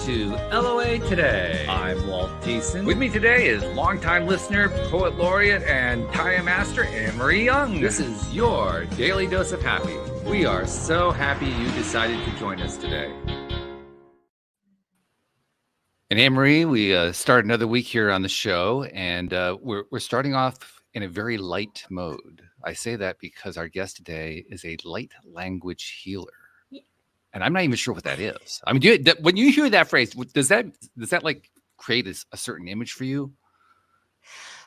to LOA Today. I'm Walt Thiessen. With me today is longtime listener, poet laureate, and Thai master Anne-Marie Young. This is your daily dose of happy. We are so happy you decided to join us today. And Anne-Marie, we start another week here on the show, and we're starting off in a very light mode. I say that because our guest today is a light language healer. And I'm not even sure what that is. I mean, when you hear that phrase, does that like create a certain image for you?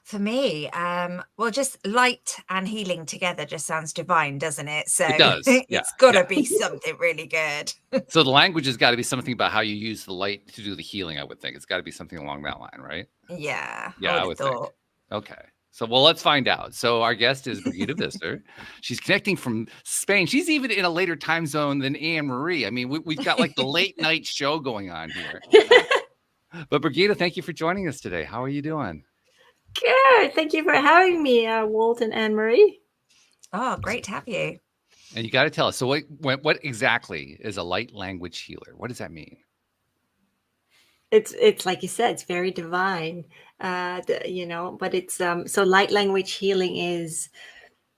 For me, well, just light and healing together just sounds divine, doesn't it? So it does. It's got to be something really good. So the language has got to be something about how you use the light to do the healing, I would think. It's got to be something along that line, right? Yeah. I would think. Okay. So, well, let's find out. So our guest is Brigitte Visser. She's connecting from Spain. She's even in a later time zone than Anne-Marie. I mean, we've got like the late night show going on here. But Brigitte, thank you for joining us today. How are you doing? Good. Thank you for having me, Walt and Anne-Marie. Oh, great to have you. And you got to tell us. So what exactly is a light language healer? What does that mean? It's like you said, it's very divine, but it's so light language healing is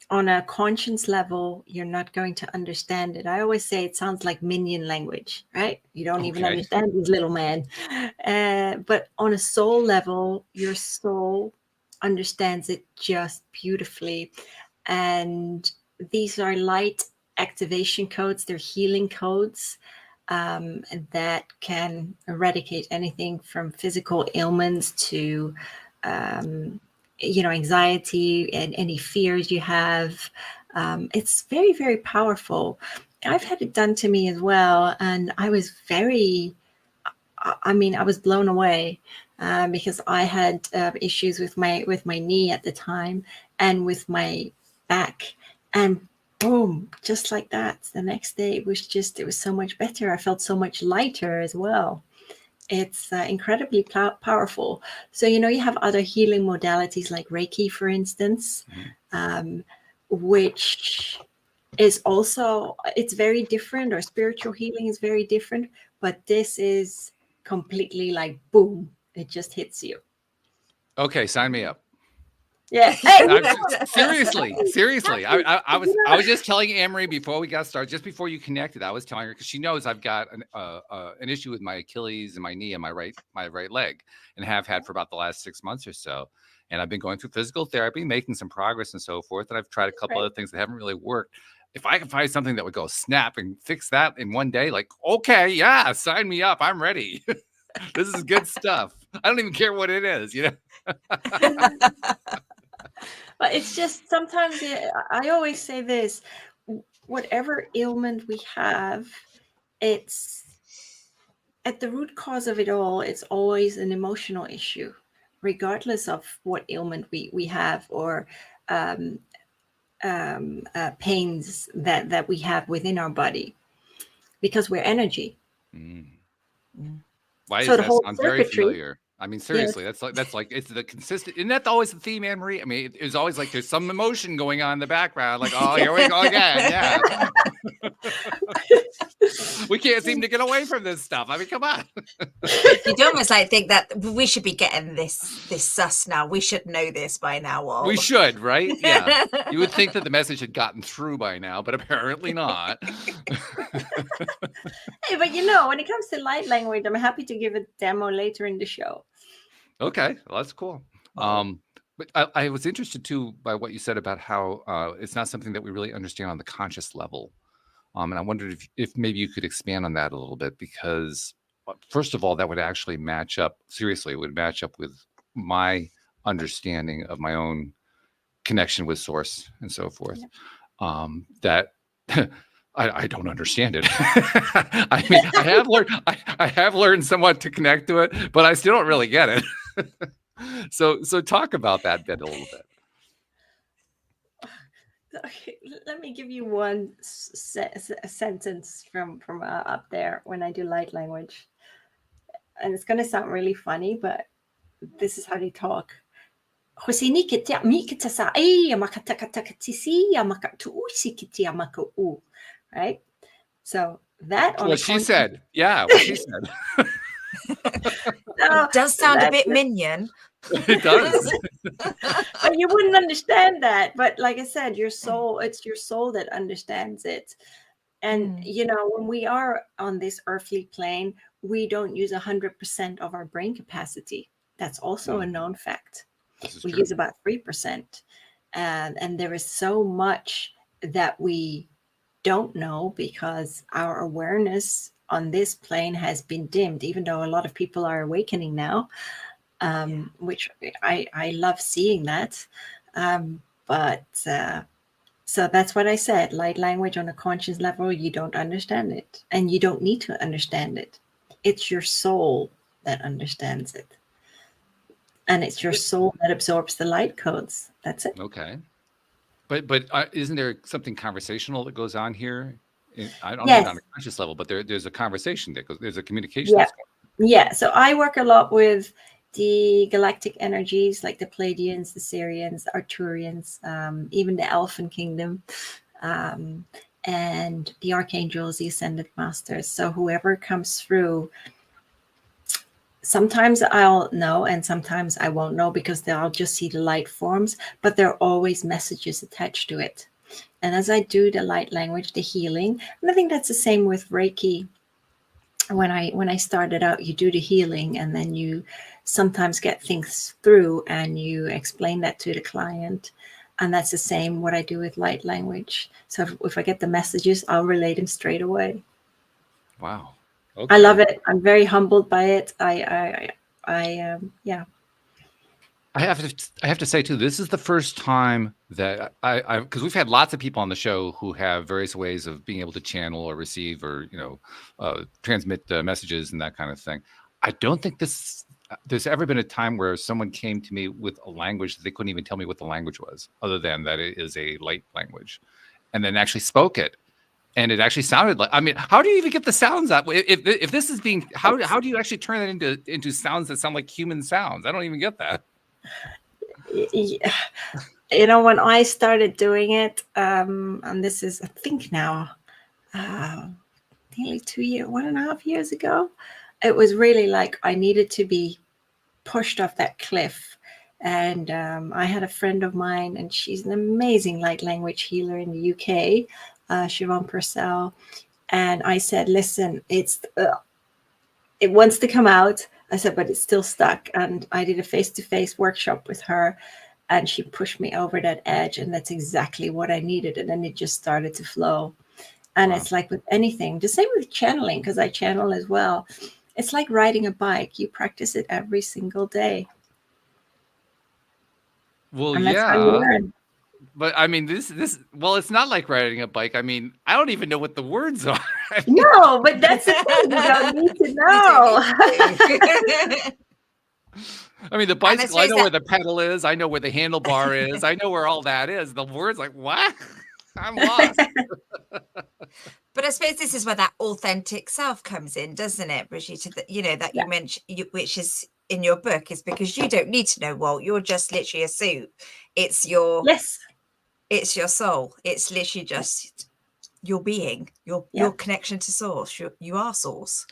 on a conscience level. You're not going to understand it. I always say it sounds like minion language, right? You don't even understand these little men. But on a soul level, your soul understands it just beautifully. And these are light activation codes. They're healing codes. And that can eradicate anything from physical ailments to, anxiety and any fears you have. It's very, very powerful. I've had it done to me as well. And I was I was blown away because I had issues with my knee at the time and with my back. And boom, just like that. The next day, it was so much better. I felt so much lighter as well. It's incredibly powerful. So, you have other healing modalities like Reiki, for instance, which is also, it's very different, or spiritual healing is very different, but this is completely like, boom, it just hits you. Okay, sign me up. Yeah. Seriously. I was just telling Anne-Marie before we got started, just before you connected, I was telling her, because she knows I've got an issue with my Achilles and my knee and my right leg, and have had for about the last 6 months or so. And I've been going through physical therapy, making some progress and so forth. And I've tried a couple other things that haven't really worked. If I can find something that would go snap and fix that in one day, like, okay, yeah, sign me up. I'm ready. This is good stuff. I don't even care what it is, But it's just sometimes, I always say this, whatever ailment we have, it's at the root cause of it all. It's always an emotional issue, regardless of what ailment we have, or pains that we have within our body, because we're energy. Why does that sound very familiar? I mean, seriously, yes. that's like it's the consistent. Isn't that always the theme, Anne-Marie? I mean, it's always like there's some emotion going on in the background. Like, oh, here we go again. Yeah. We can't seem to get away from this stuff. I mean, come on. You'd almost like think that we should be getting this sus now. We should know this by now. Walt. We should, right? Yeah. You would think that the message had gotten through by now, but apparently not. Hey, but when it comes to light language, I'm happy to give a demo later in the show. Okay, well, that's cool. But I was interested too by what you said about how it's not something that we really understand on the conscious level. And I wondered if maybe you could expand on that a little bit, because first of all, that would actually match up. Seriously, it would match up with my understanding of my own connection with source and so forth. Yeah. That I don't understand it. I mean, I have learned somewhat to connect to it, but I still don't really get it. So talk about that bit a little bit. Okay, let me give you one sentence from up there when I do light language, and it's going to sound really funny, but this is how they talk. Right? So that on what she said. Yeah, what she said. So It does sound a that's bit just- minion. It does. but you wouldn't understand that. But like I said, your soul, it's your soul that understands it. And you know, when we are on this earthly plane, we don't use 100% of our brain capacity. That's also a known fact. This is We true. use about 3%. And there is so much that we don't know because our awareness on this plane has been dimmed, even though a lot of people are awakening now, which I love seeing that. But so that's what I said. Light language on a conscious level, you don't understand it, and you don't need to understand it. It's your soul that understands it. And it's your soul that absorbs the light codes. That's it. Okay. But isn't there something conversational that goes on here? I don't mean Yes. on a conscious level, but there's a conversation that goes. There's a communication. Yeah. That's going Yeah. So I work a lot with the galactic energies like the Pleiadians, the Sirians, Arcturians, even the Elfin Kingdom, and the Archangels, the Ascended Masters. So whoever comes through, sometimes I'll know and sometimes I won't know because I'll just see the light forms, but there are always messages attached to it. And as I do the light language, the healing, and I think that's the same with Reiki. When I started out, you do the healing and then you sometimes get things through and you explain that to the client. And that's the same what I do with light language. So if I get the messages, I'll relay them straight away. Wow. I love it. I'm very humbled by it. Yeah. I have to say too, this is the first time that I because we've had lots of people on the show who have various ways of being able to channel or receive or transmit messages and that kind of thing. I don't think there's ever been a time where someone came to me with a language that they couldn't even tell me what the language was, other than that it is a light language, and then actually spoke it. And it actually sounded like, I mean, how do you even get the sounds out? If this is being, how do you actually turn that into sounds that sound like human sounds? I don't even get that. Yeah. You know, when I started doing it, and this is, I think now, nearly 1.5 years ago, it was really like I needed to be pushed off that cliff. And I had a friend of mine, and she's an amazing light language healer in the UK, Siobhan Purcell. And I said, listen, it wants to come out. I said, but it's still stuck. And I did a face-to-face workshop with her, and she pushed me over that edge. And that's exactly what I needed. And then it just started to flow. And It's like with anything, the same with channeling, because I channel as well. It's like riding a bike. You practice it every single day. Well, and that's how you learn. But I mean, well, it's not like riding a bike. I mean, I don't even know what the words are. I mean, No, but that's the thing. You don't need to know. I mean, the bicycle, I know where the pedal is. I know where the handlebar is. I know where all that is. The words, like, what? I'm lost. But I suppose this is where that authentic self comes in, doesn't it, Brigitte? That you mentioned, which is in your book, is because you don't need to know, Walt. You're just literally a suit. It's your it's your soul. It's literally just your being, your connection to source. You are source.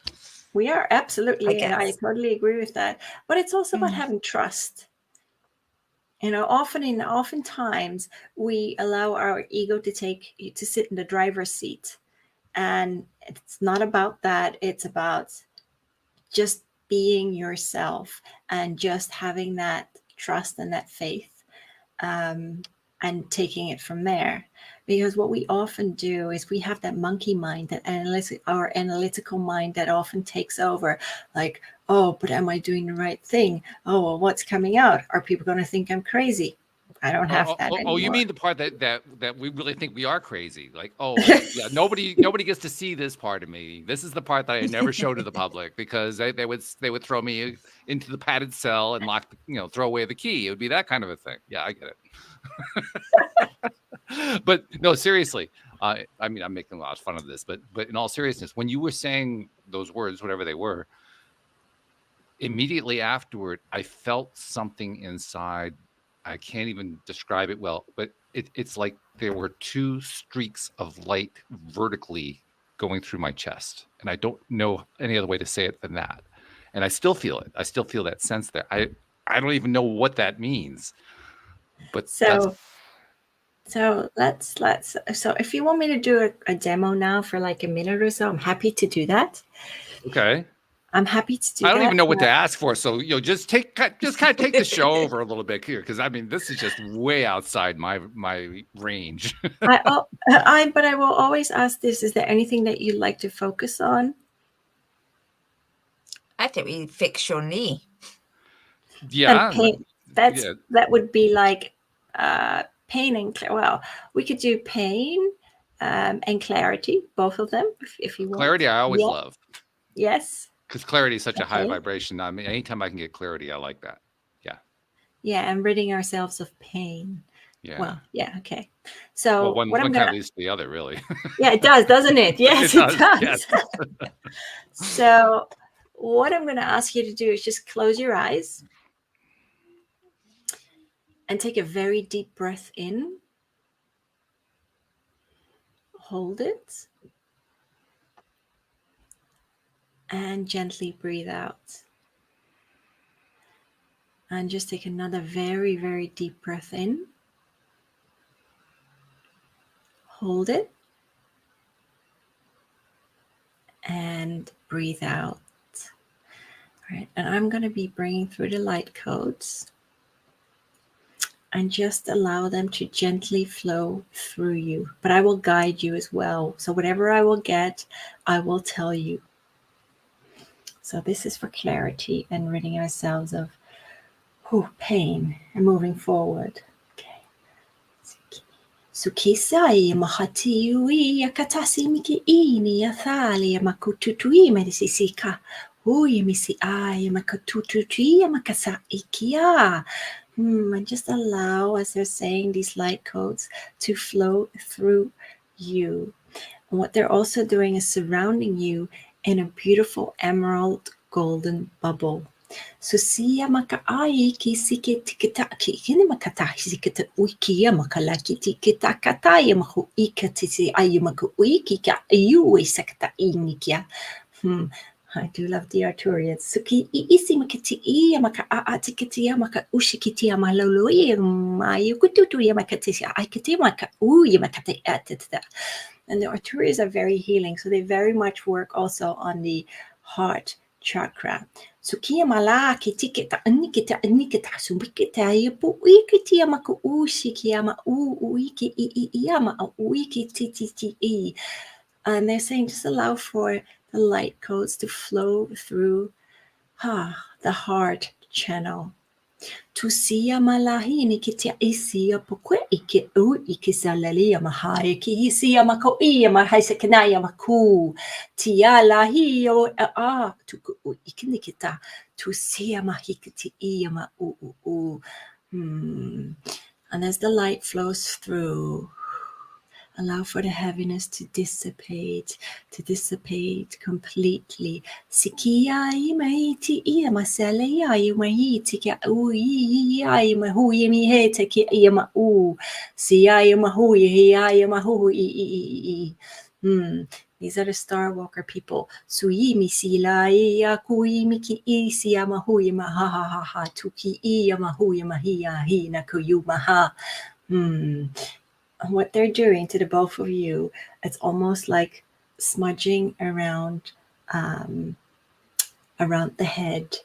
We are, absolutely, and I totally agree with that. But it's also about having trust. You know, oftentimes we allow our ego to sit in the driver's seat. And it's not about that. It's about just being yourself and just having that trust and that faith, and taking it from there. Because what we often do is we have that monkey mind, that our analytical mind that often takes over. Like, oh, but am I doing the right thing? Oh, well, what's coming out? Are people going to think I'm crazy? I don't have that anymore. Oh, you mean the part that we really think we are crazy? Like, oh, yeah, nobody gets to see this part of me. This is the part that I never show to the public, because they would throw me into the padded cell and throw away the key. It would be that kind of a thing. Yeah, I get it. But no, seriously, I mean, I'm making a lot of fun of this, but in all seriousness, when you were saying those words, whatever they were, immediately afterward, I felt something inside. I can't even describe it well, but it's like there were two streaks of light vertically going through my chest. And I don't know any other way to say it than that. and I still feel it. I still feel that sense there. I don't even know what that means, but So let's so if you want me to do a demo now for like a minute or so, I'm happy to do that. okay. I'm happy to do I that. don't even know what to ask for. So, just kind of take the show over a little bit here. Cause I mean, this is just way outside my range. But I will always ask this, is there anything that you'd like to focus on? I think we fix your knee. Yeah. And pain, that would be like pain and well, we could do pain and clarity, both of them, if you want. Clarity, I always love. Yes. Because clarity is such a high vibration. I mean, anytime I can get clarity, I like that. Yeah. Yeah, and ridding ourselves of pain. Yeah. Well, yeah, okay. So one kind of leads to the other, really. Yeah, it does, doesn't it? Yes, it does. Yes. So what I'm going to ask you to do is just close your eyes and take a very deep breath in. Hold it. And gently breathe out. And just take another very, very deep breath in. Hold it. And breathe out. All right. And I'm going to be bringing through the light codes. And just allow them to gently flow through you. But I will guide you as well. So whatever I will get, I will tell you. So this is for clarity and ridding ourselves of pain and moving forward. Okay. Sukisai mahati ui akatasi miki ini athali makututui medisika. Ui misi ai makatutui makasa ikia. And just allow, as they're saying these light codes, to flow through you. And what they're also doing is surrounding you in a beautiful emerald golden bubble. So siya makaai ki sike tikita ki kini makata sikita uikia makalaki tikita kataya mahu ikatisi ayumaku uikika ayuwe sakata inikia. I do love the Arturians. Suki isi makati iya maka atikiti maka ushikiti amalolo ma yukututu yamakati aikati maka yamakati atita. And the Arturians are very healing, so they very much work also on the heart chakra. Sukia mala kitikita anikita sumbikita yapu ikiti yamaka ushiki yama uiki yama uiki titi. And they're saying just allow for the light codes to flow through the heart channel. To see malahini kitia isia pokwe ike ikisalalia mahai ki isia mako ia mahaisekanaya maku tiala hio tuku ikinikita to see mahikiti ia ma And as the light flows through, allow for the heaviness to dissipate completely. Sikia imaiti ia masele ia mahiti kia ia mahu mi hete ki ia ma sia mahu ia mahu These are the Star Walker people. Sui mi sila ia kui miki isia mahu ma ha tuki ia mahu mahia hi na kuyu maha. What they're doing to the both of you, it's almost like smudging around the head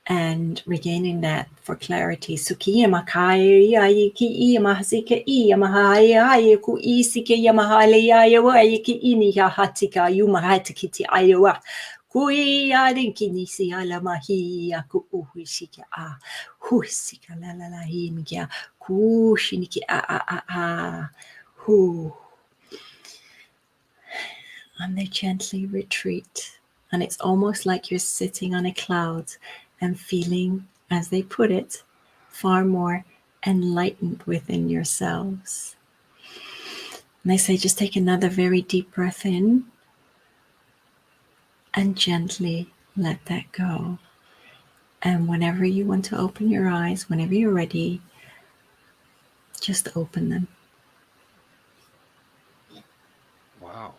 and regaining that for clarity. Sukiya makai ki mahasika mahaya ku isike yamahale yayaki ini hatika yumahatikiti ayawa. Kui adinki si alamahi aku uhisika huisika la la la himikia kushiniki and they gently retreat, and it's almost like you're sitting on a cloud and feeling, as they put it, far more enlightened within yourselves. And they say just take another very deep breath in and gently let that go. And whenever you want to open your eyes, whenever you're ready, just open them. Wow.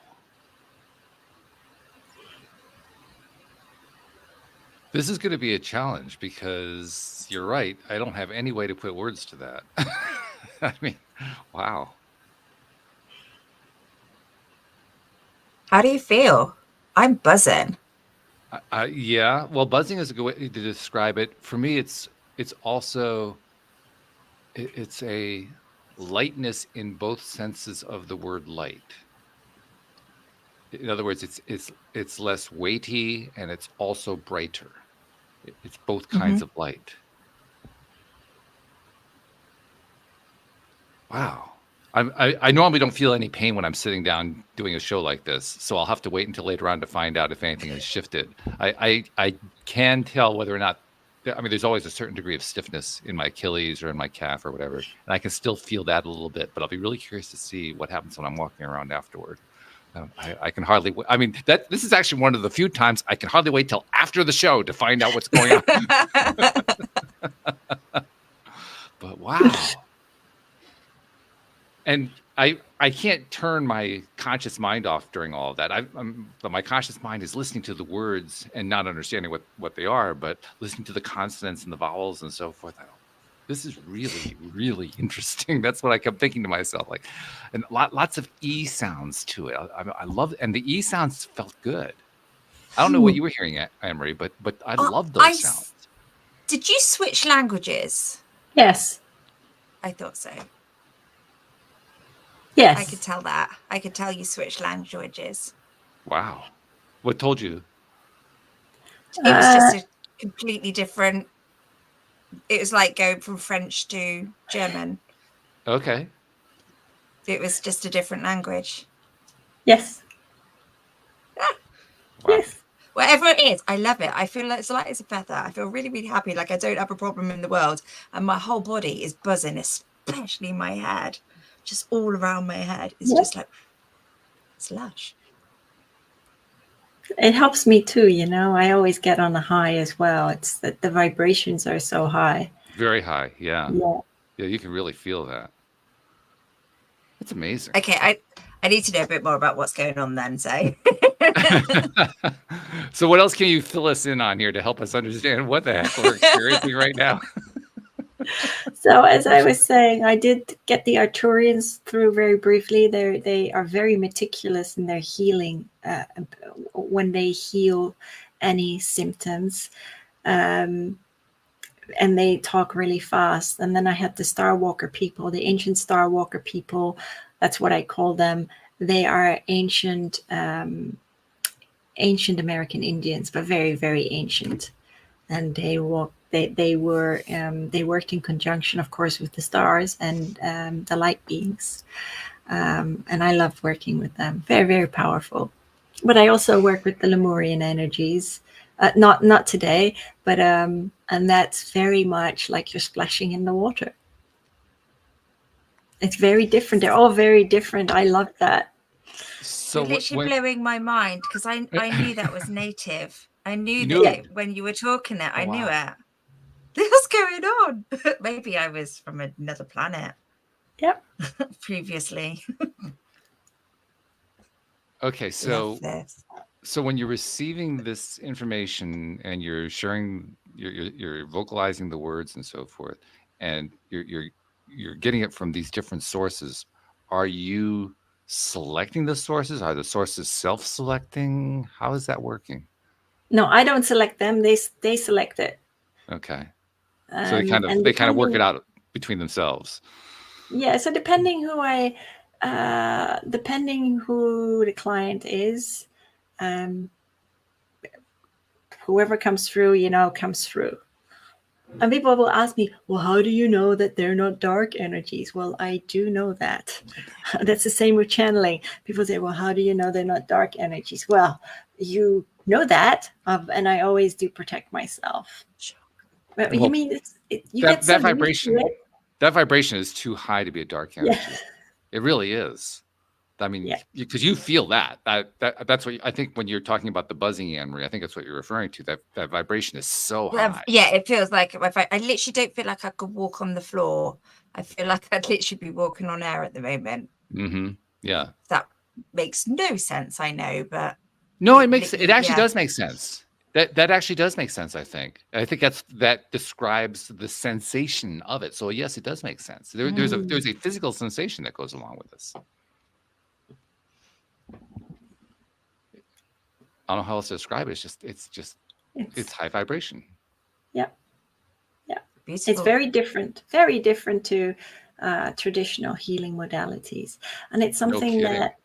This is going to be a challenge because you're right. I don't have any way to put words to that. I mean, wow. How do you feel? I'm buzzing. Yeah. Well, buzzing is a good way to describe it. For me, it's also it's a lightness in both senses of the word light. In other words, it's less weighty and it's also brighter. It's both kinds of light. Wow. I normally don't feel any pain when I'm sitting down doing a show like this, so I'll have to wait until later on to find out if anything has shifted. I can tell whether or not. I mean, there's always a certain degree of stiffness in my Achilles or in my calf or whatever, and I can still feel that a little bit. But I'll be really curious to see what happens when I'm walking around afterward. I can hardly. I mean, this is actually one of the few times I can hardly wait till after the show to find out what's going on. But wow. And I can't turn my conscious mind off during all of that. But my conscious mind is listening to the words and not understanding what they are, but listening to the consonants and the vowels and so forth. This is really, really interesting. That's what I kept thinking to myself. Like, and lots of E sounds to it. I love it. And the E sounds felt good. I don't know what you were hearing, Anne-Marie, but I love those sounds. Did you switch languages? Yes. I thought so. Yes. I could tell that. I could tell you switched languages. Wow. What told you? It was just a completely different. It was like going from French to German. Okay. It was just a different language. Yes. Ah. Wow. Yes. Whatever it is, I love it. I feel like it's light as a feather. I feel really, really happy. Like I don't have a problem in the world. And my whole body is buzzing, especially my head. Just all around my head. It's just like, it's lush. It helps me too, you know. I always get on a high as well. It's that the vibrations are so high. Very high, yeah. Yeah. Yeah, you can really feel that. That's amazing. Okay, I need to know a bit more about what's going on then, so. So what else can you fill us in on here to help us understand what the heck we're experiencing right now? So as I was saying, I did get the Arcturians through very briefly. They are very meticulous in their healing when they heal any symptoms. And they talk really fast. And then I had the Star Walker people, the ancient Star Walker people. That's what I call them. They are ancient American Indians, but very, very ancient. And they worked in conjunction, of course, with the stars and the light beings. And I loved working with them. Very, very powerful. But I also work with the Lemurian energies. Not today, but and that's very much like you're splashing in the water. It's very different. They're all very different. I love that. So you're literally blowing my mind because I knew that was native. I knew that when you were talking it, I knew it. What's going on? Maybe I was from another planet. Yep. Previously. Okay, so when you're receiving this information and you're sharing, you're vocalizing the words and so forth, and you're getting it from these different sources, are you selecting the sources? Are the sources self-selecting? How is that working? No, I don't select them. They select it. Okay. So they kind of work it out between themselves. Yeah. So depending who the client is, whoever comes through, comes through. And people will ask me, well, how do you know that they're not dark energies? Well, I do know that. That's the same with channeling. People say, well, how do you know they're not dark energies? Well, you know that. And I always do protect myself. But well, you mean that vibration? That vibration is too high to be a dark energy. Yeah. It really is. I mean, because you feel that. That's what I think when you're talking about the buzzing, Anne-Marie. I think that's what you're referring to. That vibration is so high. Yeah, it feels like I literally don't feel like I could walk on the floor. I feel like I'd literally be walking on air at the moment. Mm-hmm. Yeah. That makes no sense, I know, but no, it actually does make sense. That actually does make sense. I think that describes the sensation of it. So yes, it does make sense. There's a physical sensation that goes along with this. I don't know how else to describe it. It's high vibration. Yeah. Beautiful. It's very different to traditional healing modalities, and it's something that,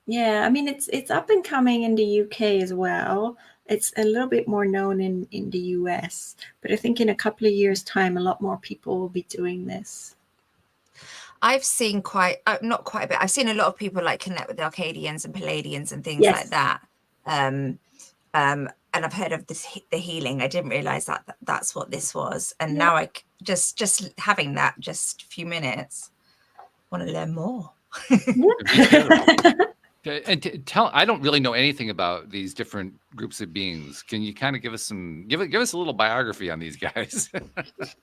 I mean, it's up and coming in the UK as well. It's a little bit more known in the US, but I think in a couple of years' time, a lot more people will be doing this. I've seen not quite a bit. I've seen a lot of people like connect with the Arcadians and Palladians and things like that. And I've heard of the healing. I didn't realize that that's what this was. And now I just having that just a few minutes, want to learn more. And I don't really know anything about these different groups of beings. Can you kind of give us a little biography on these guys?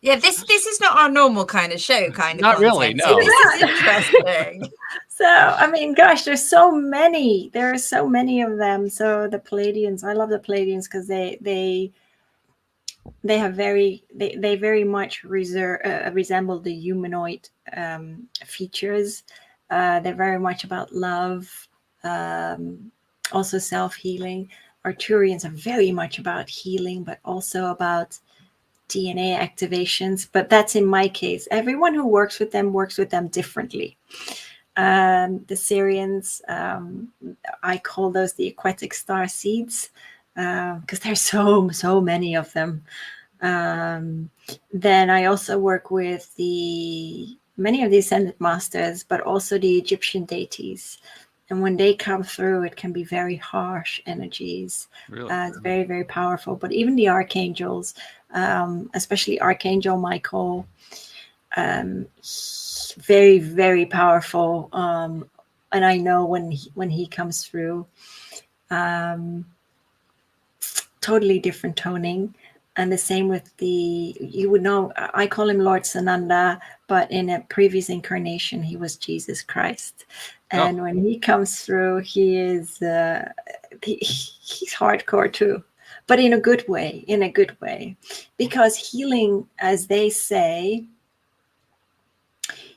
Yeah, this is not our normal kind of show. Not really, no. This is interesting. So, I mean, gosh, there's so many. There are so many of them. So the Palladians, I love the Palladians because they very much resemble the humanoid features. They're very much about love, also self-healing. Arcturians are very much about healing, but also about DNA activations. But that's in my case. Everyone who works with them differently. The Syrians, I call those the aquatic star seeds because there's so many of them. Then I also work with many of the ascended masters, but also the Egyptian deities. And when they come through, it can be very harsh energies. Really? It's very, very powerful. But even the archangels, especially Archangel Michael, very, very powerful. And I know when he comes through, totally different toning. And the same with you would know, I call him Lord Sananda, but in a previous incarnation, he was Jesus Christ. And when he comes through, he is, he's hardcore too, but in a good way, because healing, as they say,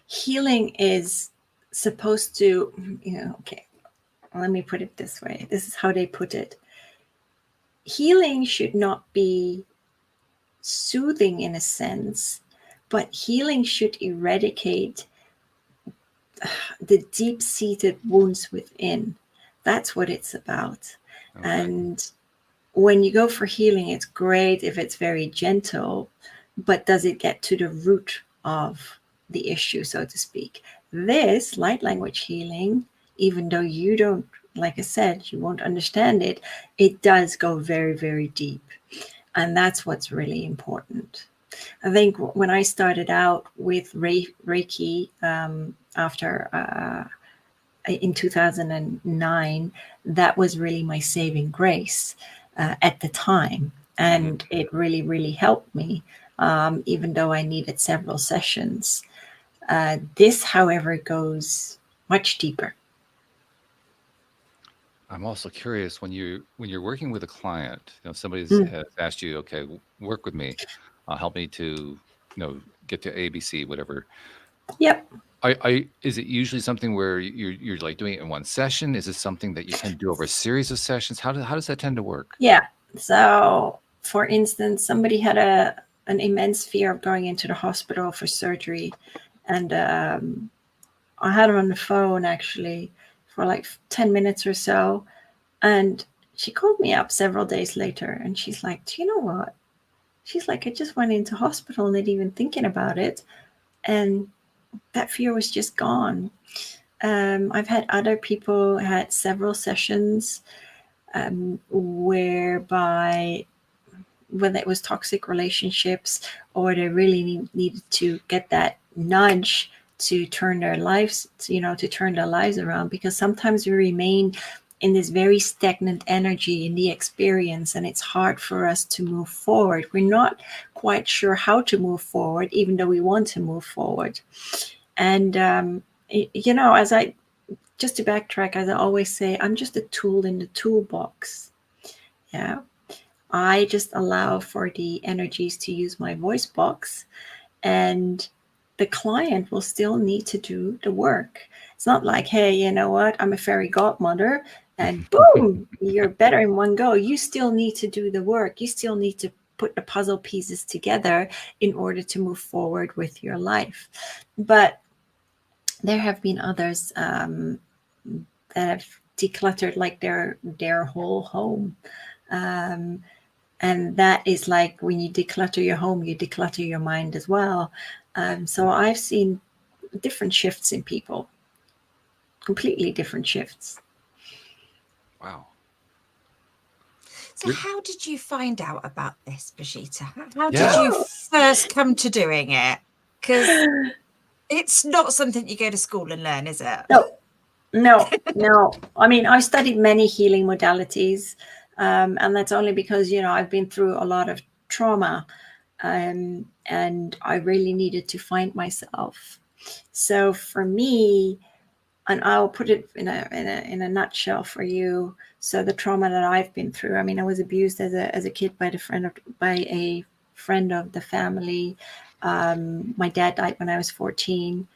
healing is supposed to, okay, let me put it this way. This is how they put it. Healing should not be soothing in a sense, but healing should eradicate the deep-seated wounds within. That's what it's about. Okay. And when you go for healing, it's great if it's very gentle, but does it get to the root of the issue, so to speak? This light language healing, even though you don't, like I said, you won't understand it, it does go very, very deep. And that's what's really important. I think when I started out with Reiki in 2009, that was really my saving grace at the time. And it really, really helped me, even though I needed several sessions. This, however, goes much deeper. I'm also curious when you're working with a client, somebody's has asked you, okay, work with me, help me to, get to ABC, whatever. Yep. Is it usually something where you're like doing it in one session? Is it something that you tend to do over a series of sessions? How does that tend to work? Yeah. So, for instance, somebody had an immense fear of going into the hospital for surgery, and I had her on the phone actually for like 10 minutes or so. And she called me up several days later and she's like, do you know what? She's like, I just went into hospital, not even thinking about it. And that fear was just gone. I've had other people had several sessions whereby whether it was toxic relationships or they really needed to get that nudge to turn their lives, to turn their lives around, because sometimes we remain in this very stagnant energy in the experience and it's hard for us to move forward. We're not quite sure how to move forward, even though we want to move forward. And, just to backtrack, as I always say, I'm just a tool in the toolbox. Yeah. I just allow for the energies to use my voice box, and the client will still need to do the work. It's not like, hey, you know what, I'm a fairy godmother and boom, you're better in one go. You still need to do the work. You still need to put the puzzle pieces together in order to move forward with your life. But there have been others that have decluttered like their whole home. And that is like, when you declutter your home, you declutter your mind as well. So I've seen different shifts in people, completely different shifts. Wow. So how did you find out about this, Brigitte? How Yeah. did you first come to doing it? Because it's not something you go to school and learn, is it? No. I mean, I studied many healing modalities, and that's only because, you know, I've been through a lot of trauma, and I really needed to find myself. So for me, and I'll put it in a nutshell for you. So the trauma that I've been through. I mean, I was abused as a kid by a friend of the family. My dad died when I was 14.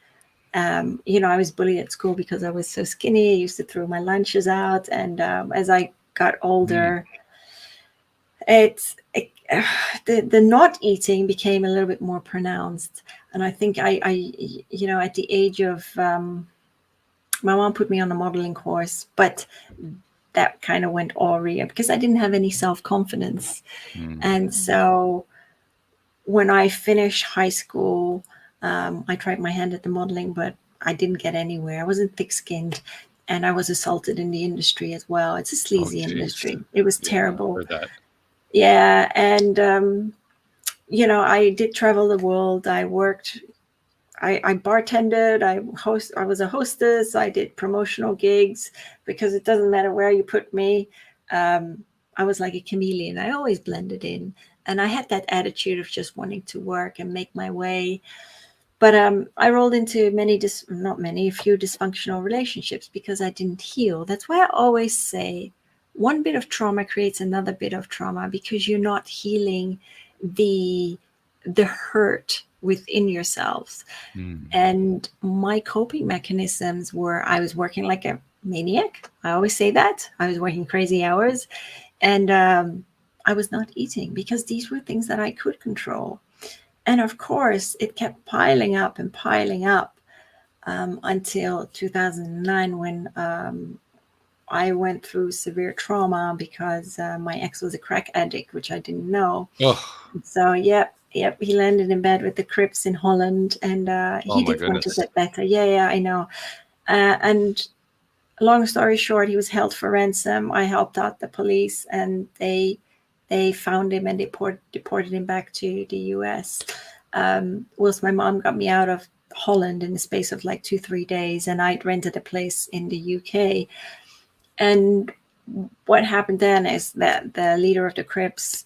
You know, I was bullied at school because I was so skinny. I used to throw my lunches out, and as I got older, the not eating became a little bit more pronounced. And I think I you know, at the age of my mom put me on a modeling course, but that kind of went awry because I didn't have any self-confidence. And so when I finished high school, I tried my hand at the modeling, but I didn't get anywhere. I wasn't thick-skinned, and I was assaulted in the industry as well. It's a sleazy industry. It was terrible. Heard that. Yeah, and you know, I did travel the world. I worked. I bartended. I was a hostess. I did promotional gigs because it doesn't matter where you put me. I was like a chameleon. I always blended in, and I had that attitude of just wanting to work and make my way. But I rolled into a few dysfunctional relationships because I didn't heal. That's why I always say one bit of trauma creates another bit of trauma, because you're not healing the hurt within yourselves. And my coping mechanisms were, I was working like a maniac. I always say that. I was working crazy hours, and I was not eating because these were things that I could control. And of course, it kept piling up and piling up until 2009, when I went through severe trauma because my ex was a crack addict, which I didn't know. So, yep, he landed in bed with the Crips in Holland, and he did want to get better. Yeah, I know. And long story short, he was held for ransom. I helped out the police, and they found him and they deported him back to the US. Whilst my mom got me out of Holland in the space of like 2-3 days, and I'd rented a place in the UK. And what happened then is that the leader of the Crips,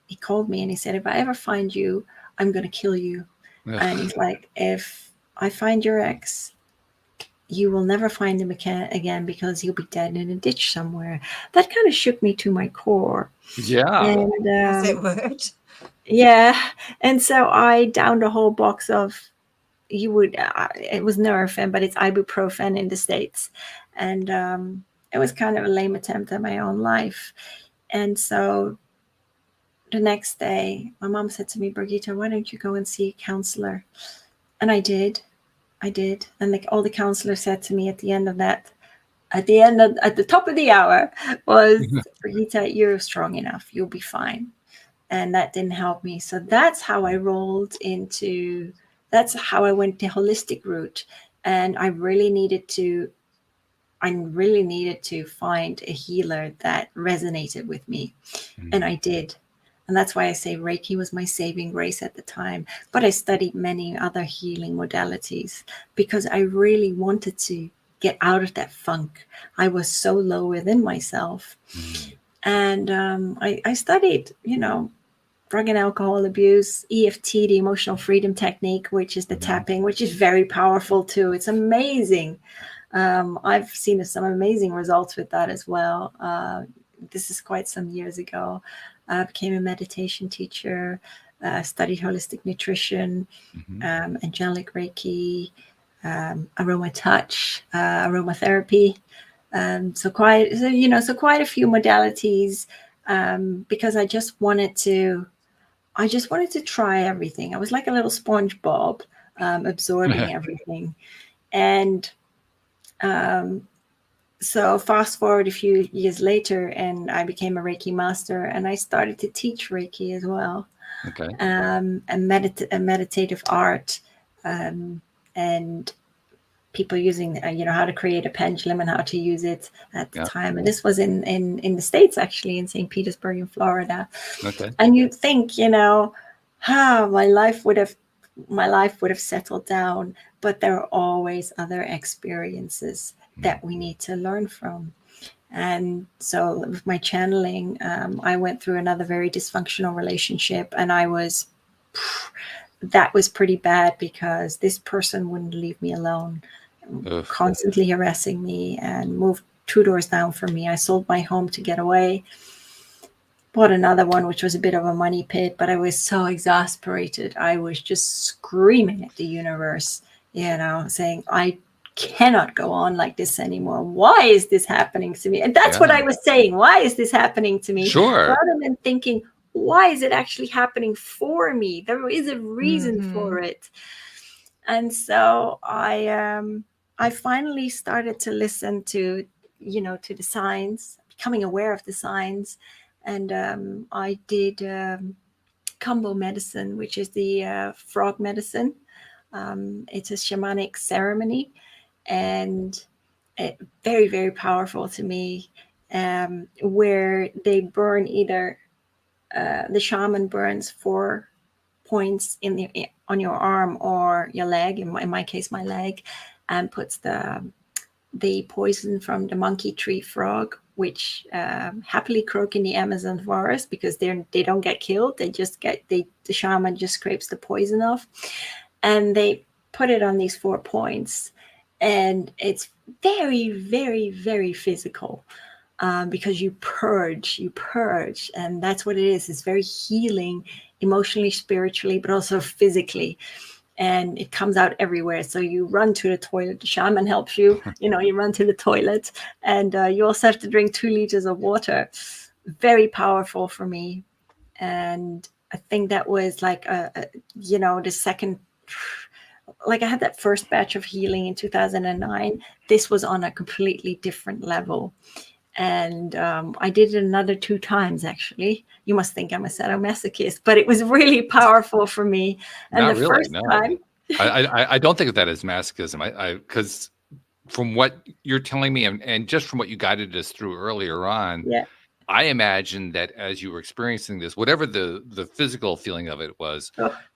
he called me and he said, if I ever find you, I'm going to kill you. And he's like, if I find your ex, you will never find him again because he'll be dead in a ditch somewhere. That kind of shook me to my core. Yeah. And, As it would. Yeah. And so I downed a whole box of, it was Nurofen, but it's ibuprofen in the States. And it was kind of a lame attempt at my own life. And so the next day, my mom said to me, Brigitte, why don't you go and see a counselor? And I did. And like all the counselor said to me at the end of that, at the top of the hour, was, Brigitte, you're strong enough. You'll be fine. And that didn't help me. So that's how I that's how I went the holistic route. And I really needed to find a healer that resonated with me. And I did. And that's why I say Reiki was my saving grace at the time. But I studied many other healing modalities because I really wanted to get out of that funk. I was so low within myself. And I studied, drug and alcohol abuse, EFT, the emotional freedom technique, which is the tapping, which is very powerful too. It's amazing. I've seen some amazing results with that as well. this is quite some years ago. Became a meditation teacher, studied holistic nutrition, angelic Reiki, aroma touch, aromatherapy. So quite a few modalities, because I just wanted to try everything. I was like a little SpongeBob, absorbing everything. And so fast forward a few years later, and I became a Reiki master, and I started to teach Reiki as well. Okay. And meditative art, and people using, how to create a pendulum and how to use it at the time. And this was in the States, actually, in St. Petersburg in Florida. Okay. And you'd think, my life would have settled down, but there are always other experiences that we need to learn from. And so with my channeling, I went through another very dysfunctional relationship, and that was pretty bad, because this person wouldn't leave me alone, constantly harassing me, and moved 2 doors down from me. I sold my home to get away, bought another one, which was a bit of a money pit, but I was so exasperated. I was just screaming at the universe, saying, I cannot go on like this anymore. Why is this happening to me? And that's what I was saying. Why is this happening to me? Sure. Rather than thinking, why is it actually happening for me? There is a reason for it. And so I finally started to listen to the signs, becoming aware of the signs. And I did Kambo medicine, which is the frog medicine. It's a shamanic ceremony, and very, very powerful to me, where they burn either the shaman burns 4 points on your arm or your leg, in my case my leg, and puts the poison from the monkey tree frog, which happily croak in the Amazon forest, because they don't get killed. The shaman just scrapes the poison off, and they put it on these 4 points. And it's very, very, very physical, because you purge, and that's what it is. It's very healing, emotionally, spiritually, but also physically. And it comes out everywhere. So you run to the toilet, the shaman helps you, you run to the toilet, and you also have to drink 2 liters of water. Very powerful for me. And I think that was like, the second, like I had that first batch of healing in 2009. This was on a completely different level. And I did it another 2 times, actually. You must think I'm a sadomasochist, but it was really powerful for me. And Not the really, first no. time, I don't think of that as masochism. Because from what you're telling me, and just from what you guided us through earlier on, I imagine that as you were experiencing this, whatever the physical feeling of it was,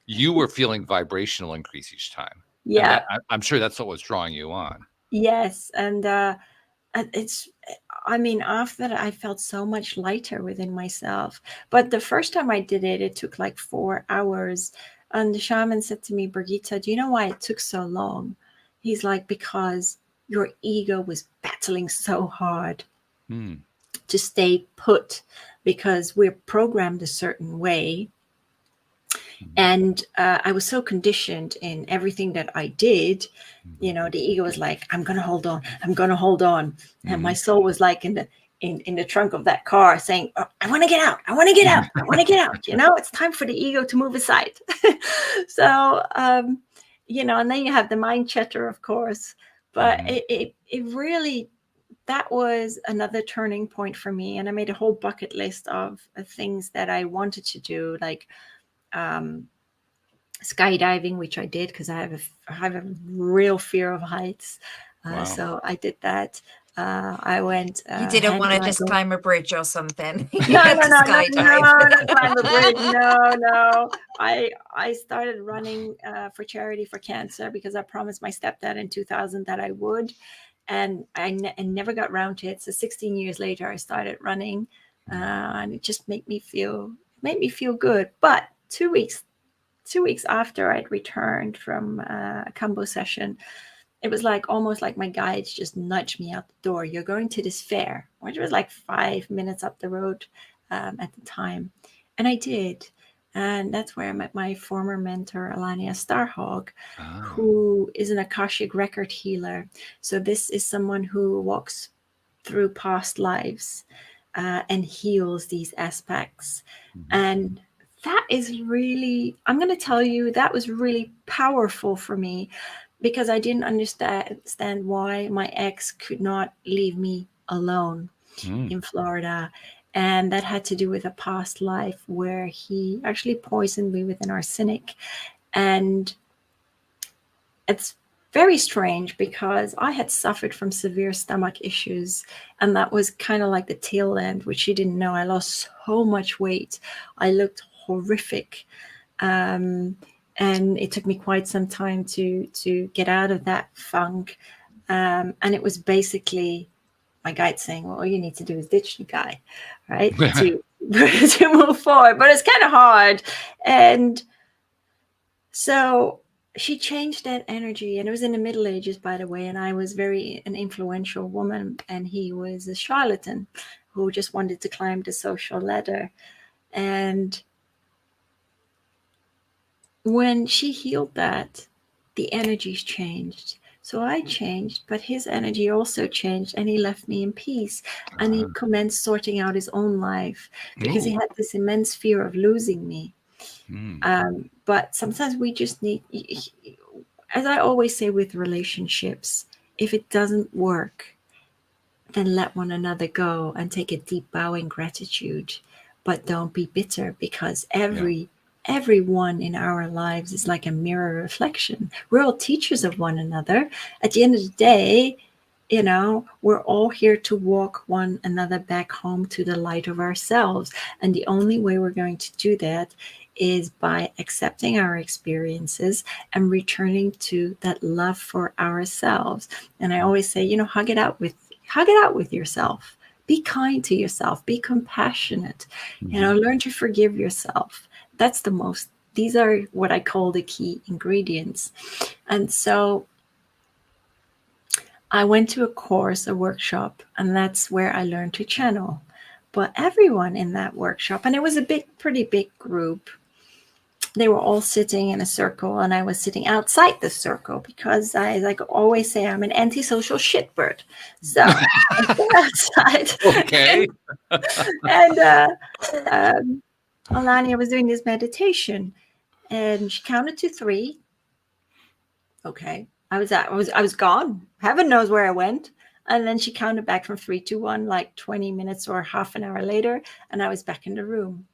you were feeling vibrational increase each time. Yeah. And I'm sure that's what was drawing you on. Yes. And after that, I felt so much lighter within myself. But the first time I did it, it took like 4 hours. And the shaman said to me, Brigitte, do you know why it took so long? He's like, because your ego was battling so hard to stay put, because we're programmed a certain way. And I was so conditioned in everything that I did, the ego was like, I'm going to hold on. And my soul was like in the trunk of that car saying, oh, I want to get out. It's time for the ego to move aside. So, and then you have the mind chatter, of course. But it really, that was another turning point for me. And I made a whole bucket list of things that I wanted to do, like skydiving, which I did because I have a real fear of heights. Wow. So I did that. I went. You didn't want to just climb a bridge or something? No, not climb a bridge. No. I started running for charity for cancer because I promised my stepdad in 2000 that I would, and I never got around to it. So 16 years later, I started running, and it just made me feel good. But 2 weeks after I'd returned from a Kambo session, it was like almost like my guides just nudged me out the door. You're going to this fair, which was like 5 minutes up the road at the time. And I did. And that's where I met my former mentor, Alania Starhog, who is an Akashic record healer. So this is someone who walks through past lives and heals these aspects. And that is really, I'm going to tell you, that was really powerful for me, because I didn't understand why my ex could not leave me alone in Florida. And that had to do with a past life where he actually poisoned me with an arsenic. And it's very strange because I had suffered from severe stomach issues. And that was kind of like the tail end, which he didn't know. I lost so much weight. I looked horrific. And it took me quite some time to get out of that funk. And it was basically my guide saying, well, all you need to do is ditch the guy, right? to move forward. But it's kind of hard. And so she changed that energy. And it was in the Middle Ages, by the way. And I was an influential woman. And he was a charlatan who just wanted to climb the social ladder. And when she healed that, the energies changed. So I changed, but his energy also changed, and he left me in peace. And he commenced sorting out his own life because he had this immense fear of losing me. But sometimes we just need, as I always say with relationships, if it doesn't work, then let one another go and take a deep bow in gratitude. But don't be bitter, because everyone in our lives is like a mirror reflection. We're all teachers of one another. At the end of the day, you know, we're all here to walk one another back home to the light of ourselves. And the only way we're going to do that is by accepting our experiences and returning to that love for ourselves. And I always say, you know, hug it out with yourself. Be kind to yourself. Be compassionate. You know, learn to forgive yourself. That's these are what I call the key ingredients. And so I went to a workshop, and that's where I learned to channel. But everyone in that workshop, and it was pretty big group, they were all sitting in a circle, and I was sitting outside the circle because I always say I'm an antisocial shitbird. So I sit outside. Okay. and Alania was doing this meditation, and she counted to 3. Okay. I was gone. Heaven knows where I went. And then she counted back from 3 to 1, like 20 minutes or half an hour later. And I was back in the room.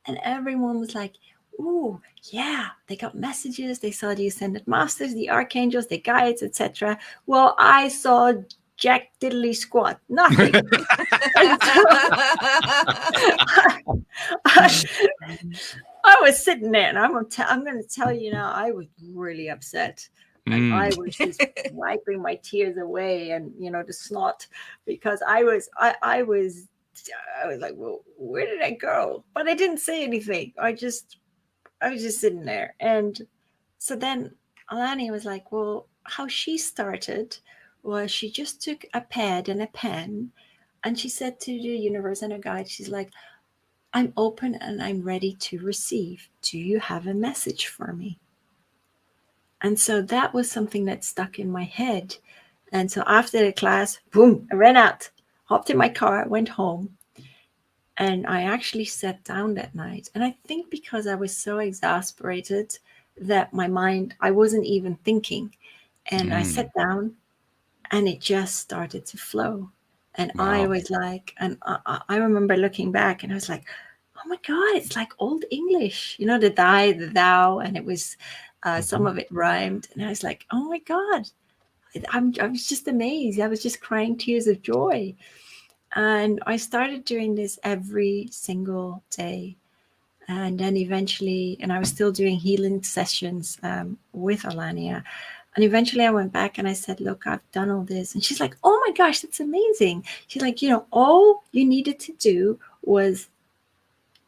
And everyone was like, ooh, yeah, they got messages. They saw the Ascended Masters, the Archangels, the guides, etc. Well, I saw jack diddly squat, nothing. I was sitting there, and I'm going to tell you now, I was really upset. And I was just wiping my tears away, and you know, the snot, because I was like, well, where did I go? But I didn't say anything. I was just sitting there. And so then Alani was like, well, how she started was she just took a pad and a pen, and she said to the universe and her guide, she's like, I'm open and I'm ready to receive. Do you have a message for me? And so that was something that stuck in my head. And so after the class, boom, I ran out, hopped in my car, went home. And I actually sat down that night. And I think because I was so exasperated that my mind, I wasn't even thinking. And I sat down, and it just started to flow. And I was like, and I remember looking back, and I was like, oh my God, it's like old English, you know, the thy, the thou, and it was, some of it rhymed. And I was like, oh my God, I was just amazed. I was just crying tears of joy. And I started doing this every single day. And then eventually, and I was still doing healing sessions with Alania. And eventually I went back and I said, look, I've done all this. And she's like, oh my gosh, that's amazing. She's like, you know, all you needed to do was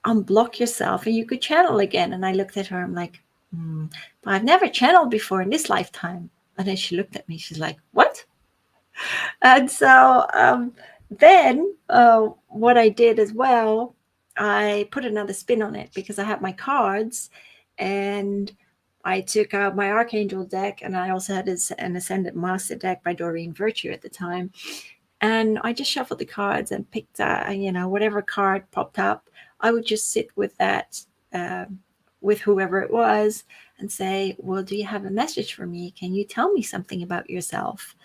unblock yourself and you could channel again. And I looked at her, I'm like, but I've never channeled before in this lifetime. And then she looked at me. She's like, what? And so then what I did as well, I put another spin on it because I had my cards, and I took out my Archangel deck, and I also had an Ascendant Master deck by Doreen Virtue at the time. And I just shuffled the cards and picked, whatever card popped up. I would just sit with that, with whoever it was, and say, well, do you have a message for me? Can you tell me something about yourself?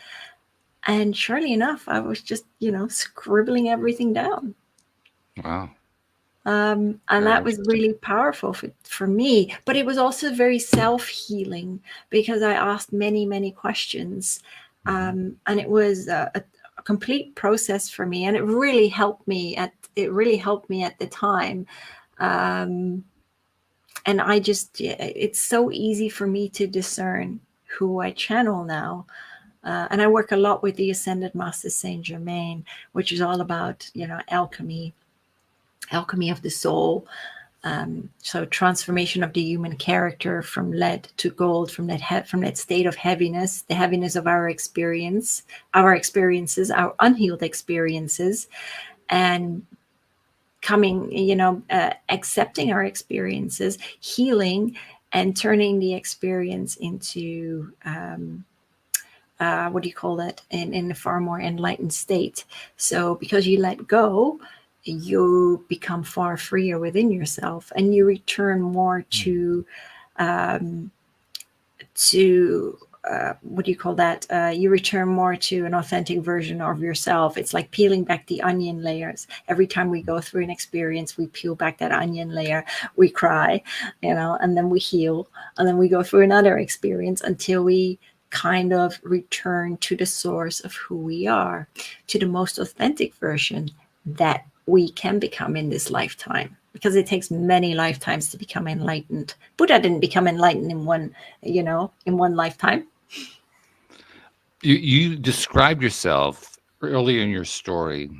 And surely enough, I was just, scribbling everything down. Wow. And that was really powerful for me. But it was also very self-healing because I asked many, many questions. And it was a complete process for me. And it really helped me at the time. And it's so easy for me to discern who I channel now. And I work a lot with the Ascended Master Saint Germain, which is all about, alchemy of the soul. So transformation of the human character from lead to gold, from that state of heaviness, the heaviness of our experiences, our unhealed experiences, and coming, accepting our experiences, healing, and turning the experience into what do you call that, in a far more enlightened state. So because you let go, you become far freer within yourself, and you return more to what do you call that? You return more to an authentic version of yourself. It's like peeling back the onion layers. Every time we go through an experience, we peel back that onion layer, we cry, and then we heal, and then we go through another experience until we kind of return to the source of who we are, to the most authentic version that we can become in this lifetime, because it takes many lifetimes to become enlightened. Buddha didn't become enlightened in one lifetime. You described yourself earlier in your story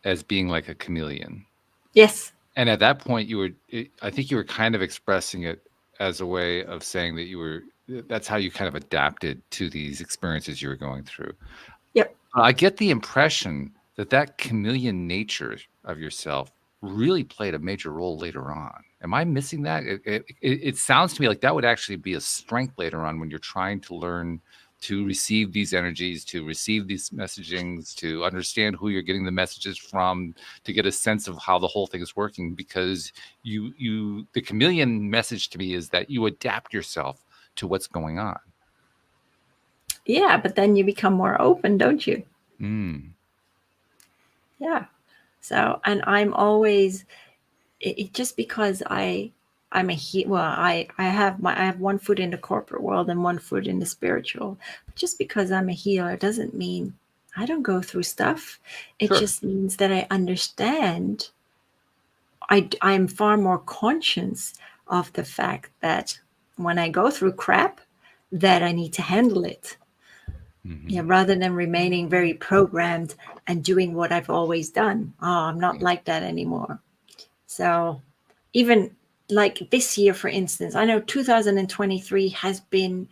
as being like a chameleon. Yes. And at that point, I think you were kind of expressing it as a way of saying that that's how you kind of adapted to these experiences you were going through. Yep. I get the impression that chameleon nature of yourself really played a major role later on. Am I missing that? It sounds to me like that would actually be a strength later on when you're trying to learn to receive these energies, to receive these messagings, to understand who you're getting the messages from, to get a sense of how the whole thing is working. Because the chameleon message to me is that you adapt yourself to what's going on. Yeah, but then you become more open, don't you? Yeah. So, and I'm always, just because I have one foot in the corporate world and one foot in the spiritual. Just because I'm a healer doesn't mean I don't go through stuff. It just means that I understand. I'm far more conscious of the fact that when I go through crap, that I need to handle it. Yeah, rather than remaining very programmed and doing what I've always done. Oh, I'm not like that anymore. So even like this year, for instance, I know 2023 has been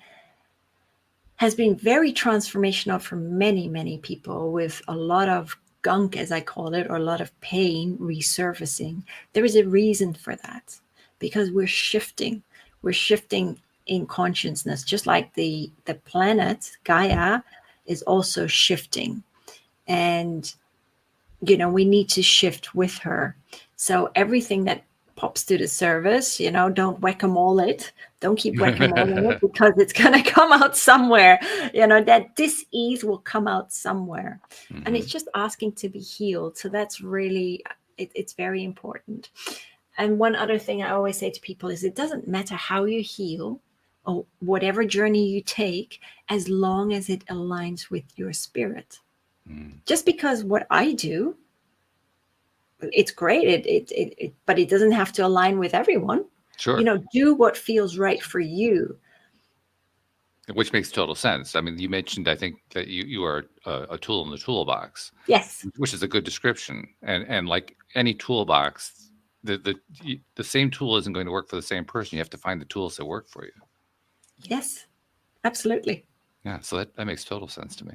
very transformational for many, many people, with a lot of gunk, as I call it, or a lot of pain resurfacing. There is a reason for that, because we're shifting in consciousness, just like the planet Gaia is also shifting, and we need to shift with her. So everything that pops to the surface, don't whack-a-mole it. Don't keep whack-a-mole it, because it's going to come out somewhere. That dis-ease will come out somewhere. And it's just asking to be healed. So that's really, it's very important. And one other thing I always say to people is, it doesn't matter how you heal or whatever journey you take, as long as it aligns with your spirit. Just because what I do, it's great, but it doesn't have to align with everyone. Sure. Do what feels right for you. Which makes total sense. I mean, you mentioned, I think, that you are a tool in the toolbox. Yes. Which is a good description. And like any toolbox, the same tool isn't going to work for the same person. You have to find the tools that work for you. Yes, absolutely. Yeah. So that makes total sense to me.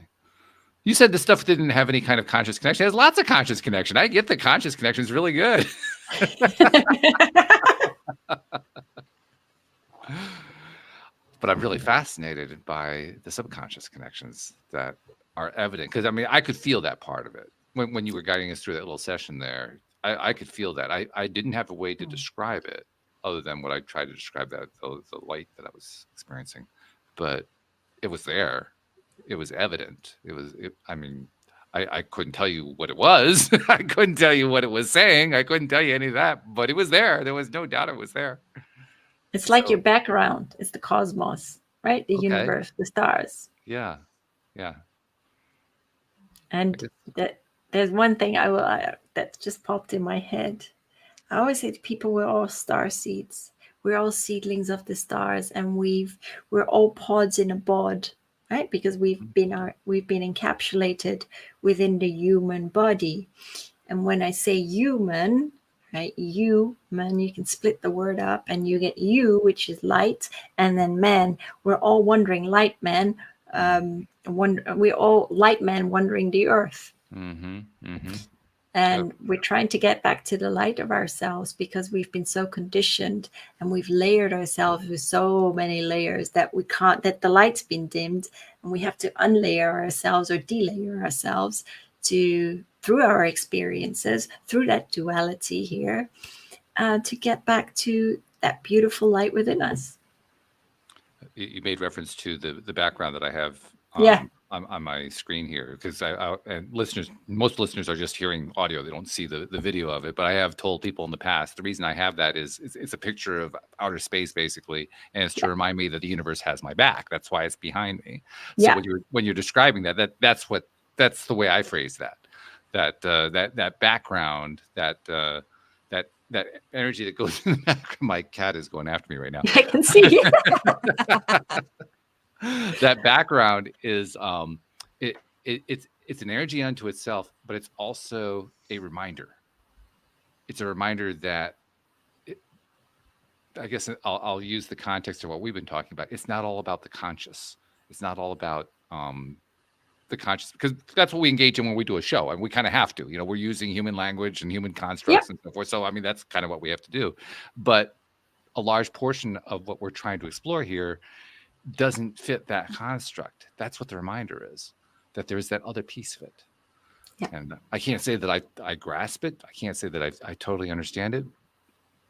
You said this stuff didn't have any kind of conscious connection. It has lots of conscious connection. I get the conscious connection is really good. But I'm really fascinated by the subconscious connections that are evident. Because I mean, I could feel that part of it when you were guiding us through that little session there. I could feel that. I didn't have a way to describe it other than what I tried to describe, that the light that I was experiencing. But it was there. It was evident. I mean, I couldn't tell you what it was. I couldn't tell you what it was saying. I couldn't tell you any of that, but it was there. There was no doubt it was there. It's like your background. It's the cosmos, right? The universe, the stars. Yeah. Yeah. And there's one thing that just popped in my head. I always say to people, we're all star seeds. We're all seedlings of the stars, and we're all pods in a bod, right? Because we've been encapsulated within the human body. And when I say human, right, human, you can split the word up and you get you, which is light, and then man. We're all wandering light man. We're all light man wandering the earth. Mm-hmm. Mm-hmm. And we're trying to get back to the light of ourselves because we've been so conditioned and we've layered ourselves with so many layers that that the light's been dimmed, and we have to unlayer ourselves or delayer ourselves through our experiences, through that duality here, to get back to that beautiful light within us. You made reference to the background that I have on my screen here, because and most listeners are just hearing audio. They don't see the video of it, but I have told people in the past, the reason I have that is it's a picture of outer space basically, and it's to remind me that the universe has my back. That's why it's behind me. So when you're describing that's the way I phrase that background, that energy that goes in the back. My cat is going after me right now. I can see. That background is it's an energy unto itself, but it's also a reminder. It's a reminder that I guess I'll use the context of what we've been talking about. It's not all about the conscious. It's not all about the conscious, because that's what we engage in when we do a show, and we kind of have to. We're using human language and human constructs and so forth. So I mean, that's kind of what we have to do. But a large portion of what we're trying to explore here doesn't fit that construct. That's what the reminder is, that there's that other piece of it. Yeah. And I can't say that I grasp it. I can't say that I totally understand it.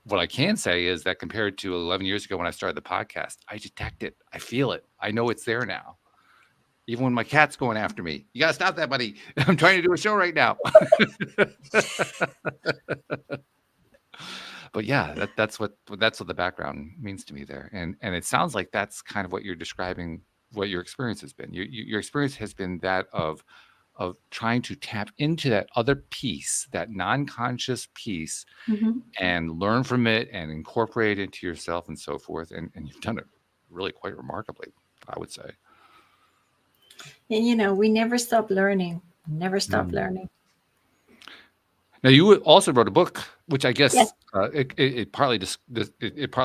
What I can say is that compared to 11 years ago when I started the podcast, I detect it. I feel it. I know it's there now. Even when my cat's going after me. You got to stop that, buddy. I'm trying to do a show right now. But yeah, that's what the background means to me there. And it sounds like that's kind of what you're describing, what your experience has been. Your experience has been that of trying to tap into that other piece, that non-conscious piece, and learn from it and incorporate it into yourself and so forth. And you've done it really quite remarkably, I would say. And we never stop learning. Never stop learning. Now, you also wrote a book, which I guess it partly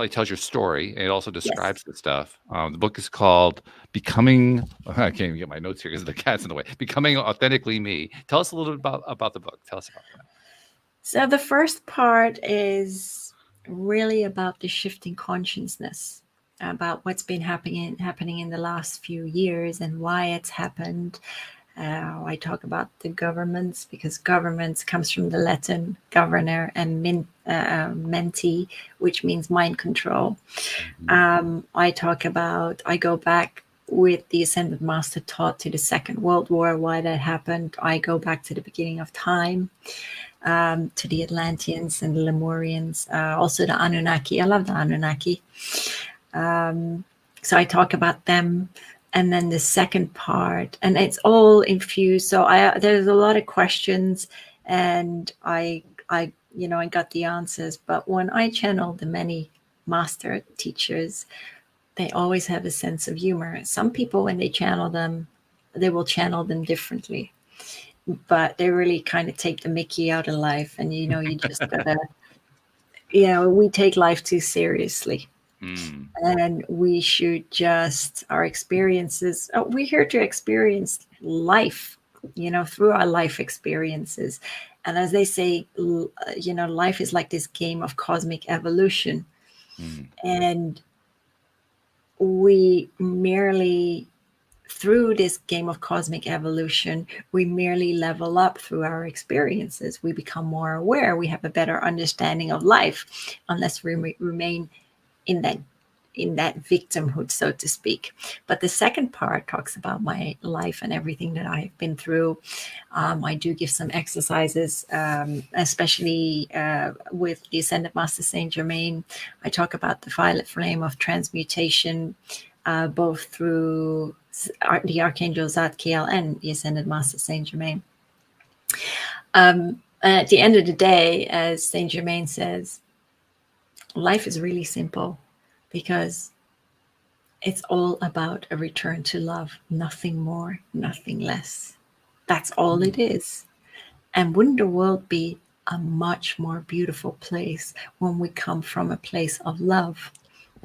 tells your story, and it also describes the stuff. The book is called "Becoming." I can't even get my notes here because the cat's in the way. "Becoming Authentically Me." Tell us a little bit about the book. Tell us about that. So the first part is really about the shifting consciousness, about what's been happening in the last few years and why it's happened. I talk about the governments, because governments comes from the Latin governor and menti, which means mind control. I go back with the Ascended Master taught to the Second World War, why that happened. I go back to the beginning of time, to the Atlanteans and the Lemurians, also the Anunnaki. I love the Anunnaki. So I talk about them. And then the second part, and it's all infused. So there's a lot of questions, and I got the answers. But when I channel the many master teachers, they always have a sense of humor. Some people, when they channel them, they will channel them differently, but they really kind of take the Mickey out of life. And you just gotta, we take life too seriously. Mm. And we should just, our experiences, we're here to experience life, through our life experiences. And as they say, life is like this game of cosmic evolution. Mm. And we merely, through this game of cosmic evolution, we merely level up through our experiences. We become more aware. We have a better understanding of life, unless we remain in that victimhood, so to speak. But the second part talks about my life and everything that I've been through. I do give some exercises, especially with the Ascended Master Saint Germain. I talk about the violet flame of transmutation, both through the Archangel Zadkiel and the Ascended Master Saint Germain. At the end of the day, as Saint Germain says, life is really simple, because it's all about a return to love, nothing more, nothing less. That's all it is. And wouldn't the world be a much more beautiful place when we come from a place of love,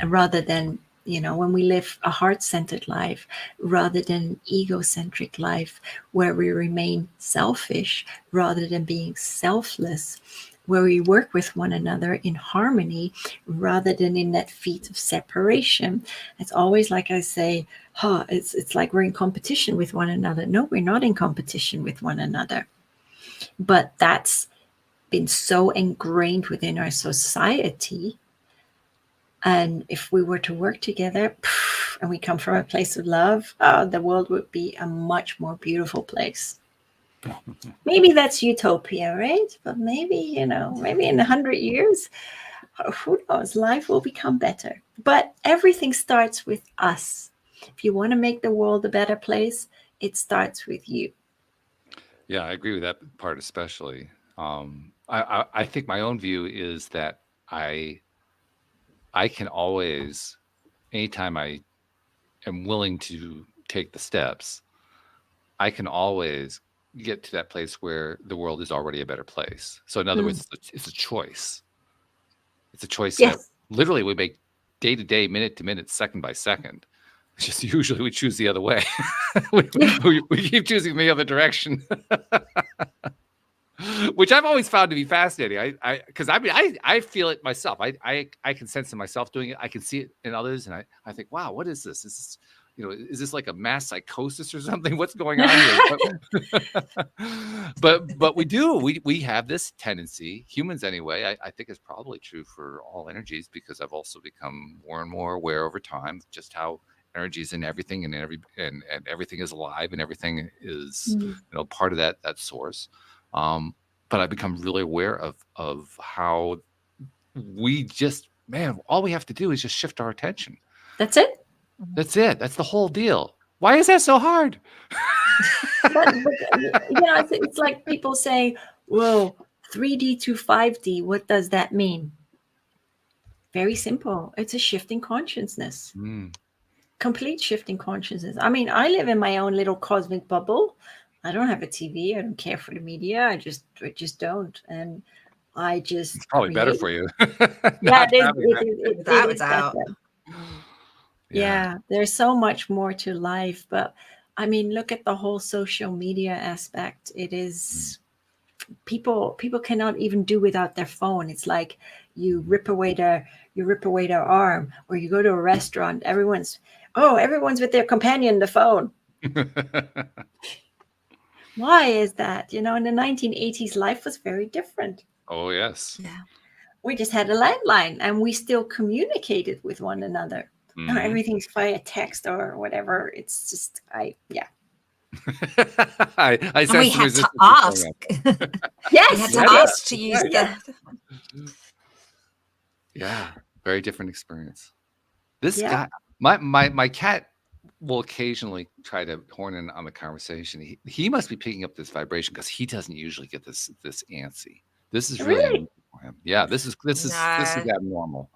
rather than, when we live a heart-centered life, rather than an egocentric life where we remain selfish rather than being selfless, where we work with one another in harmony rather than in that feat of separation. It's always like I say, it's like we're in competition with one another. No, we're not in competition with one another. But that's been so ingrained within our society. And if we were to work together and we come from a place of love, the world would be a much more beautiful place. Maybe that's utopia, right? But maybe, maybe in 100 years, who knows, life will become better. But everything starts with us. If you want to make the world a better place, it starts with you. Yeah, I agree with that part especially. I think my own view is that I can always, anytime I am willing to take the steps, I can always get to that place where the world is already a better place. So in other words, it's a choice. It's a choice that literally we make day to day, minute to minute, second by second. It's just usually we choose the other way. we keep choosing the other direction. Which I've always found to be fascinating. I feel it myself. I can sense in myself doing it. I can see it in others, and I think, wow, what is this? Is this like a mass psychosis or something? What's going on here? but we have this tendency, humans anyway. I think it's probably true for all energies, because I've also become more and more aware over time of just how energy is in everything, and everything is alive, and everything is part of that source. But I've become really aware of how we just, all we have to do is just shift our attention. That's it. That's it. That's the whole deal. Why is that so hard? but it's like people say, well, 3D to 5D, what does that mean? Very simple. It's a shift in consciousness. Complete shift in consciousness. I mean, I live in my own little cosmic bubble. I don't have a TV. I don't care for the media. I just don't. And I just, it's probably better for you. Yeah, it is better. Yeah, there's so much more to life. But I mean, look at the whole social media aspect. It is people cannot even do without their phone. It's like you rip away their arm, or you go to a restaurant, everyone's with their companion, the phone. Why is that? In the 1980s, life was very different. Oh, yes. Yeah. We just had a landline, and we still communicated with one another. Now everything's via text or whatever. It's just, I and we had to ask. Yes, we had to ask to use the. Yeah, very different experience. This guy, my cat will occasionally try to horn in on the conversation. He must be picking up this vibration, because he doesn't usually get this antsy. This is really unusual for him. Yeah, this is abnormal.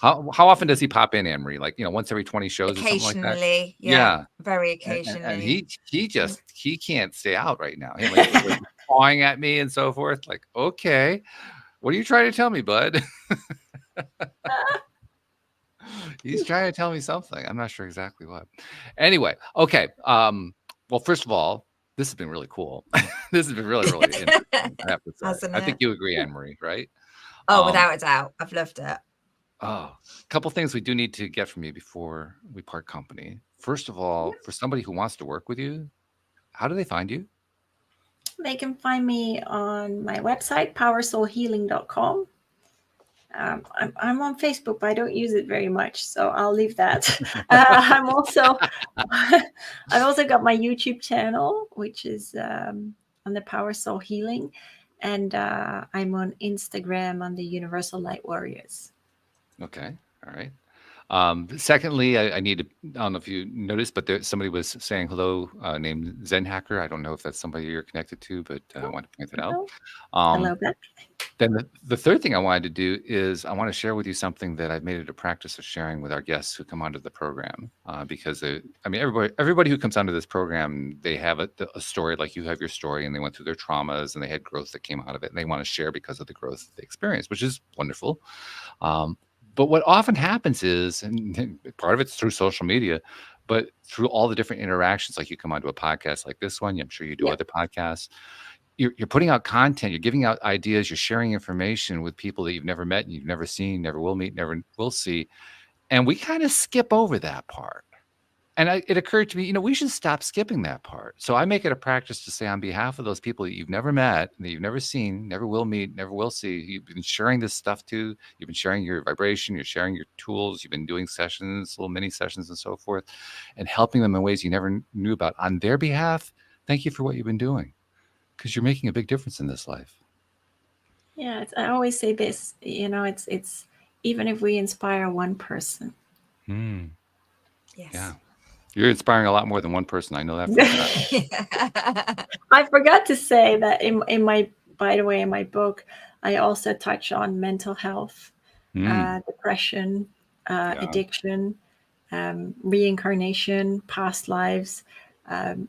How often does he pop in, Anne-Marie? Like, once every 20 shows or something like that? Occasionally, yeah. Very occasionally. And he can't stay out right now. He's like pawing at me and so forth. Like, okay, what are you trying to tell me, bud? He's trying to tell me something. I'm not sure exactly what. Anyway, okay. Well, first of all, this has been really cool. This has been really, really interesting, I have to say. Hasn't I think it? you agree, Anne-Marie, right? Oh, Um, without a doubt. I've loved it. a couple things we do need to get from you before we part company. First of all, for somebody who wants to work with you, how do they find you? They can find me on my website, powersoulhealing.com. I'm on Facebook, but I don't use it very much, so I'll leave that. I'm also I've also got my YouTube channel, which is on the Power Soul Healing, and I'm on Instagram on the Universal Light Warriors. Okay. All right. Secondly, I need to, I don't know if you noticed, but somebody was saying hello, named Zen Hacker. I don't know if that's somebody you're connected to, but I want to point that out. Hello, Beth. Then the third thing I wanted to do is I want to share with you something that I've made it a practice of sharing with our guests who come onto the program, because I mean, everybody who comes onto this program, they have a story like you have your story, and they went through their traumas and they had growth that came out of it, and they want to share because of the growth they experienced, which is wonderful. But what often happens is, and part of it's through social media, but through all the different interactions, like you come onto a podcast like this one, I'm sure you do other podcasts. You're putting out content, you're giving out ideas, you're sharing information with people that you've never met and you've never seen, never will meet, never will see. And we kind of skip over that part. And it occurred to me, we should stop skipping that part. So I make it a practice to say, on behalf of those people that you've never met, that you've never seen, never will meet, never will see, you've been sharing this stuff to, you've been sharing your vibration, you're sharing your tools, you've been doing sessions, little mini sessions and so forth, and helping them in ways you never knew about. On their behalf, thank you for what you've been doing, because you're making a big difference in this life. Yeah, I always say this, it's even if we inspire one person. Yes. Yeah. You're inspiring a lot more than one person. I know that for sure. I forgot to say that by the way, in my book, I also touch on mental health, depression, addiction, reincarnation, past lives,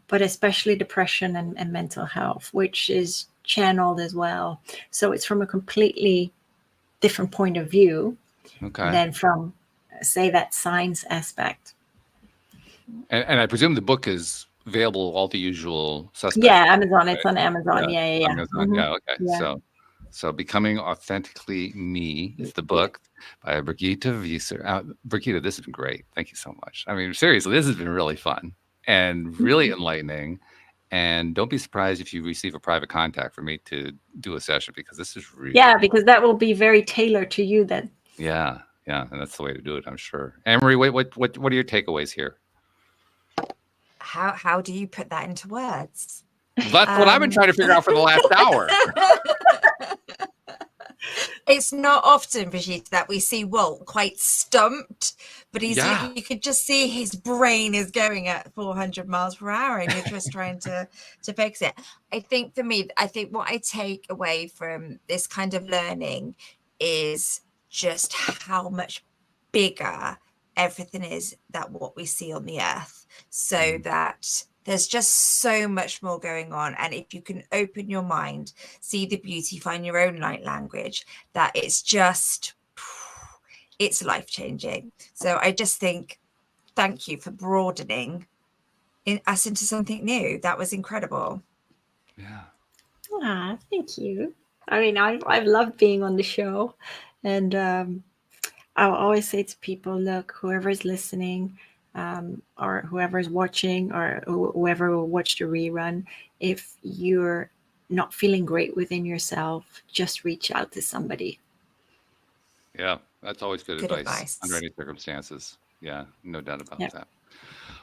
but especially depression and mental health, which is channeled as well. So it's from a completely different point of view than from, say, that science aspect. And I presume the book is available, all the usual suspects. Yeah, Amazon. It's on Amazon. Yeah. Amazon. Mm-hmm. Yeah. Okay. Yeah. So Becoming Authentically Me is the book by Brigitte Wieser. Brigitte, this has been great. Thank you so much. I mean, seriously, this has been really fun and really enlightening. And don't be surprised if you receive a private contact for me to do a session, because this is really because that will be very tailored to you then. Yeah, and that's the way to do it, I'm sure. Anne-Marie, what are your takeaways here? How do you put that into words? That's what I've been trying to figure out for the last hour. It's not often, Brigitte, that we see Walt quite stumped, but you could just see his brain is going at 400 miles per hour, and you're just trying to fix it. I think for me, what I take away from this kind of learning is just how much bigger everything is that what we see on the earth, so that there's just so much more going on. And if you can open your mind, see the beauty, find your own light language, that it's life-changing. So I just think, thank you for broadening us into something new. That was incredible. Yeah. Thank you. I mean, I've loved being on the show, and I'll always say to people, look, whoever's listening, or whoever's watching, or whoever will watch the rerun, if you're not feeling great within yourself, just reach out to somebody. Yeah, that's always good advice under any circumstances. Yeah, no doubt about that.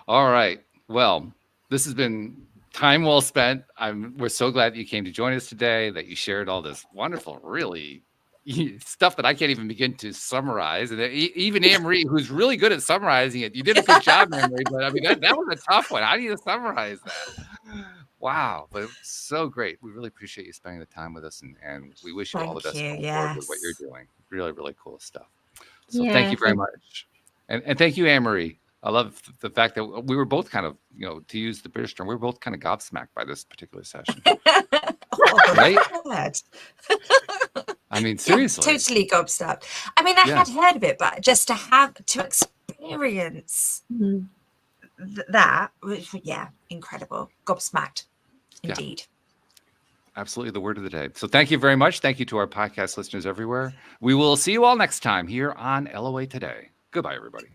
All right. Well, this has been time well spent. We're so glad that you came to join us today, that you shared all this wonderful, really stuff that I can't even begin to summarize. And even Anne-Marie, who's really good at summarizing it, you did a good job, Anne-Marie, but I mean, that was a tough one. How do you summarize that? Wow, but it was so great. We really appreciate you spending the time with us, and we wish you all the best going forward with what you're doing. Really, really cool stuff. So thank you very much. And thank you, Anne-Marie. I love the fact that we were both kind of, to use the British term, we were both kind of gobsmacked by this particular session. Right? I mean, seriously. Totally gobsmacked. I mean, I had heard of it, but just to experience that was, incredible. Gobsmacked, indeed. Absolutely the word of the day. So thank you very much. Thank you to our podcast listeners everywhere. We will see you all next time here on LOA Today. Goodbye, everybody.